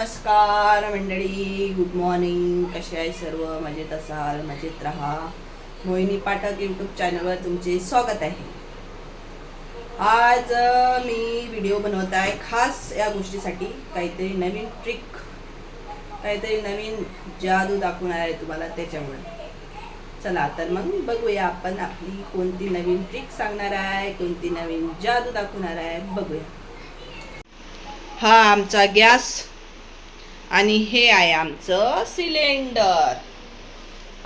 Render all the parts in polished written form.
नमस्कार मंडळी, good morning. कसे आहे सर्व? मजेत असाल, मजेत राहा. मोहिनी पाठक यूट्यूब चॅनलवर तुमचे स्वागत आहे. आज मी व्हिडिओ बनवत आहे खास या गोष्टीसाठी. काहीतरी नवीन ट्रिक, काहीतरी नवीन जादू दाखवणार आहे तुम्हाला. त्याच्यामुळे चला तर मग बघूया आपण आपली कोणती नवीन ट्रिक सांगणार आहे, कोणती नवीन जादू दाखवणार आहे, बघूया. हा आमचा गॅस आणि हे आहे आमचं सिलेंडर.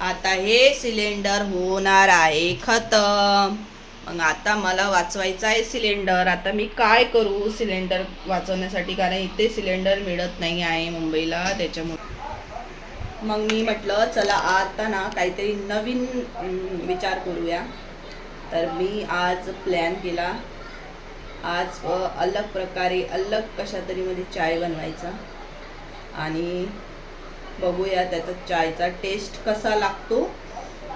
आता हे सिलेंडर होणार आहे खतम. मग आता मला वाचवायचं आहे सिलेंडर. आता मी काय करू सिलेंडर वाचवण्यासाठी, कारण इथे सिलेंडर मिळत नाही आहे मुंबईला. त्याच्यामुळे मग मी म्हटलं चला आता ना काहीतरी नवीन विचार करूया. तर मी आज प्लॅन केला, आज अलग प्रकारे, अलग कशा तरी मध्ये चाय बनवायचा आणि बघूया त्याचा चायचा टेस्ट कसा लागतो.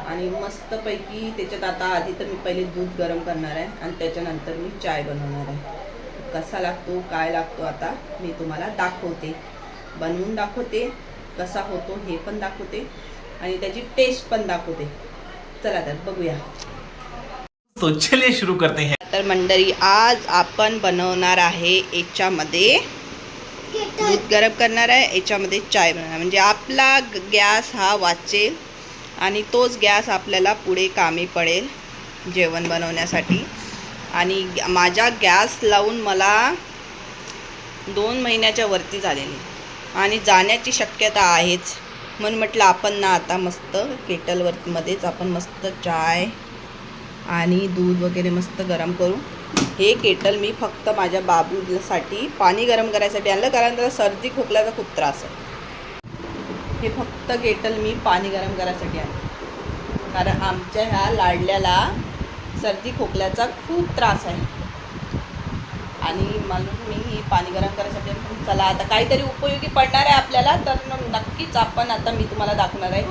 आणि मस्तपैकी त्याच्यात आता आधी तर मी पहिले दूध गरम करणार आहे आणि त्याच्यानंतर मी चाय बनवणार आहे. कसा लागतो, काय लागतो, आता मी तुम्हाला दाखवते, बनवून दाखवते, कसा होतो हे पण दाखवते आणि त्याची टेस्ट पण दाखवते. चला तर बघूया. तो चलिए शुरू करते हैं. तर मंडळी, आज आपण बनवणार आहे याच्यामध्ये दूध गरम करणार आहे, याच्यामध्ये चाय बनवणार, म्हणजे आपला गॅस हा वाचेल आणि तोच गॅस आपल्याला पुढे कामी पडेल जेवण बनवण्यासाठी. आणि माझा गॅस लावून मला 2 महिन्याच्या वरती झालेली आणि जाण्याची शक्यता आहेच. म्हणून म्हटलं आपण ना आता मस्त केटलवरमध्येच आपण मस्त चाय आणि दूध वगैरे मस्त गरम करू. हे केटल मी फक्त माझ्या बाबूसाठी पाणी गरम करायसाठी आणलं, कारण त्याला सर्दी खोकल्याचा खूप त्रास आहे. हे फक्त केटल मी पाणी गरम करायसाठी आणलं, कारण आमच्या ह्या लाडल्याला सर्दी खोकल्याचा खूप त्रास आहे आणि म्हणून मी पाणी गरम करायसाठी. चला आता काहीतरी उपयोगी पडणार आहे आपल्याला, तर नक्कीच आपण आता मी तुम्हाला दाखवणार आहे.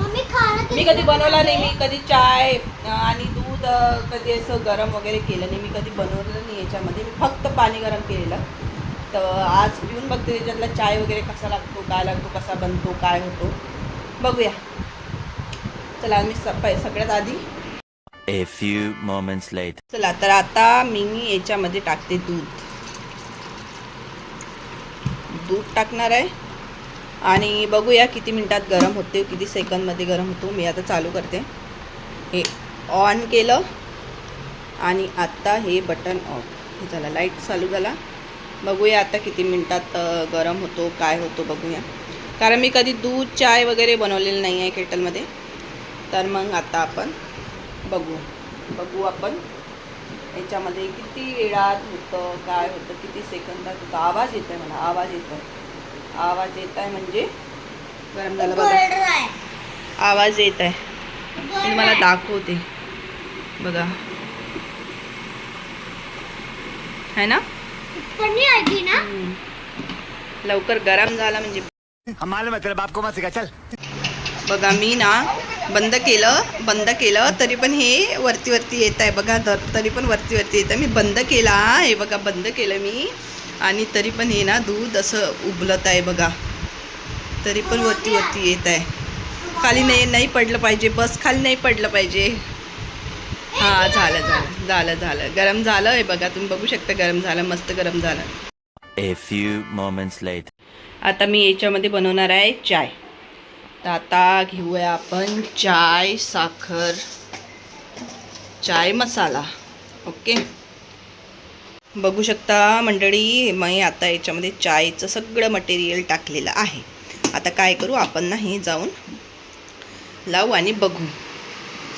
मी कधी बनवला नाही, मी कधी चाय आणि दूध कधी असं गरम वगैरे केलं नाही, मी कधी बनवलं नाही याच्यामध्ये. मी फक्त पाणी गरम केलेलं. तर आज पिऊन बघते त्याच्यातला चाय वगैरे कसा लागतो, काय लागतो, कसा बनतो, काय होतो, बघूया. चला मी सगळ्यात आधी A few moments later. चला तर आता मी याच्यामध्ये टाकते दूध टाकणार आहे आणि बघूया किती मिनिटात गरम होते, किती सेकंदमध्ये गरम होतो. मी आता चालू करते. हे ऑन केलं आणि आता हे बटन ऑफ. हे झालं, लाईट चालू झाला. बघूया आता किती मिनिटात गरम होतो, काय होतो बघूया. कारण मी कधी दूध चाय वगैरे बनवलेलं नाही आहे केटलमध्ये. तर मग आता आपण बघू आपण याच्यामध्ये किती वेळात होतं, काय होतं, किती सेकंदात होतं. आवाज येत आहे, मला आवाज येत आहे म्हणजे गरम झालं बघा. आवाज येत आहे, मी मला दाखवते बघा, है ना. लवकर गरम झाला म्हणजे बघा. मी ना बंद केलं तरी पण हे वरती येत आहे बघा. तरी पण वरती येतं. मी बंद केला, हे बघा, बंद केलं मी आणि तरी पण हे ना दूध असं उबलत आहे बघा. तरी पण वरती येत आहे. खाली नाही पडलं पाहिजे, बस खाली नाही पडलं पाहिजे. हां, झालं गरम झालं. हे बघा, तुम्ही बघू शकता, गरम झालं, मस्त गरम झालं. A few moments later. आता मी याच्यामध्ये बनवणार आहे चाय. तर आता घेऊया आपण चाय, साखर, चाय मसाला. ओके, बघू शकता मंडळी, मी आता याच्यामध्ये चायचं सगळं मटेरियल टाकलेलं आहे. आता काय करू आपण ना, हे जाऊन लावू आणि बघू.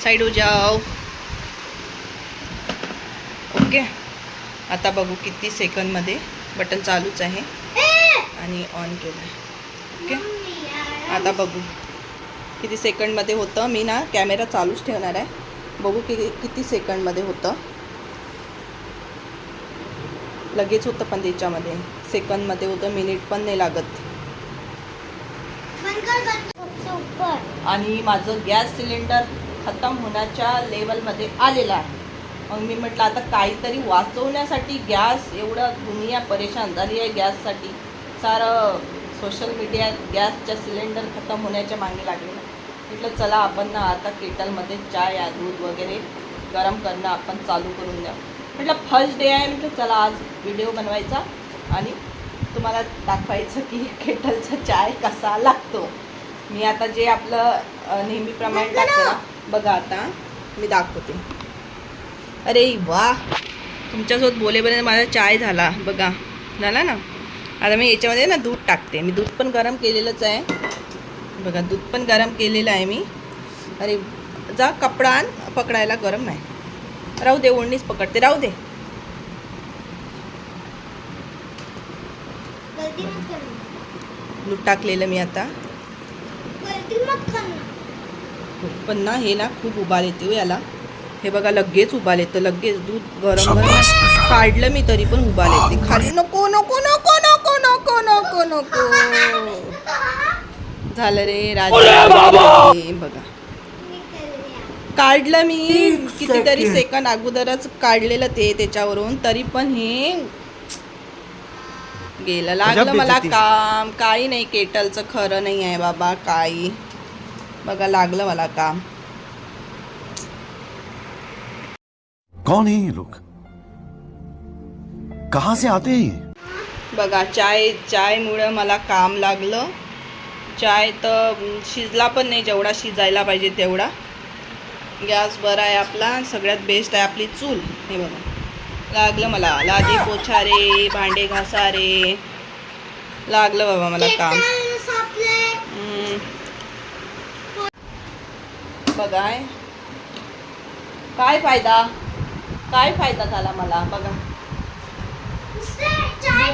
साईड हो जाओ. ओके, आता बघू किती सेकंदमध्ये. बटन चालूच आहे आणि ऑन केलं आहे. ओके, आता बघू किती सेकंडमध्ये होतं. मी ना कॅमेरा चालूच ठेवणार आहे. बघू किती सेकंडमध्ये होतं. लगेच होतं पण त्याच्यामध्ये सेकंदमध्ये होतं, मिनिट पण नाही लागत. आणि माझं गॅस सिलेंडर खतम होण्याच्या लेवलमध्ये आलेलं आहे. मग मी म्हटलं आता काहीतरी वाचवण्यासाठी, गॅस एवढं दुनिया परेशान झाली आहे गॅससाठी. सारं सोशल मीडियात गॅसच्या सिलेंडर खतम होण्याच्या मागे लागले. म्हटलं चला आपण ना आता केटलमध्ये चाय या दूध वगैरे गरम करणं आपण चालू करून द्या. म्हटलं फर्स्ट डे आहे, म्हटलं चला आज व्हिडिओ बनवायचा आणि तुम्हाला दाखवायचं की केटलचा चाय कसा लागतो. मी आता जे आपलं नेहमीप्रमाणे टाकते ना, बघा आता मी दाखवते. अरे वा, तुमच्यासोबत बोलेपर्यंत माझा चाय झाला, बघा झाला ना. आता मी याच्यामध्ये ना दूध टाकते. मी दूध पण गरम केलेलंच आहे, बघा दूध पण गरम केलेलं आहे मी. अरे जा कपडा आण, पकडायला गरम नाही, राहू दे, ओढणीच पकडते, राहू दे. दूध टाकलेलं मी आता. पण ना हे ना खूप उबाल येते हो याला. हे बघा लगेच उबाल येतं, लगेच दूध गरम गरम काढलं मी तरी पण उबाल येते. खाली नको नको नको नको नको नको नको. झालं रे राजा, बघा काढलं मी कितीतरी सेकंद अगोदरच काढलेलं ते त्याच्यावरून, तरी पण हे गेलं. लागलं मला काम. काही नाही, केटलचं खरं नाही आहे बाबा काही. बघा लागलं मला काम. कौन है ये लोग, कहां से आते हैं? बघा चायमुळे मला काम लागलं. चाय तर शिजला पण नाही जेवढा शिजायला पाहिजे तेवढा. गॅस बरा आहे आपला, सगळ्यात बेस्ट आहे आपली चूल. हे बघा लागलं मला. लादी पोछा रे, भांडे घासा रे, लागलं बाबा मला काम. बघा काय फायदा झाला मला. बघा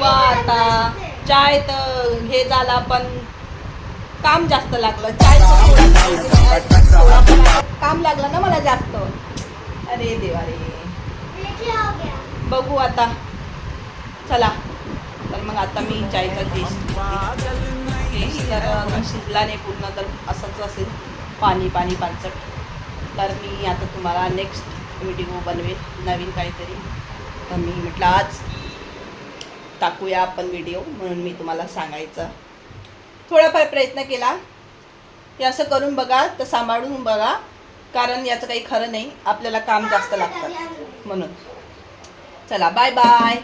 आता चाय तर हे झाला पण काम जास्त लागलं. चाय काम लागलं ना मला जास्त. अरे देवा रे, बघू आता. चला तर मग आता मी चायचा टेस्ट जर शिजला नाही पूर्ण तर असंच असेल, पाणी पाचट. तर मी आता तुम्हाला नेक्स्ट व्हिडिओ बनवेल नवीन काहीतरी. तर मी म्हटलं आज टाकूया आपण व्हिडिओ, म्हणून मी तुम्हाला सांगायचं. थोडाफार प्रयत्न केला की असं करून बघा, तर सांभाळून बघा, कारण याचं काही खरं नाही, आपल्याला काम जास्त लागतं म्हणून. चला बाय बाय.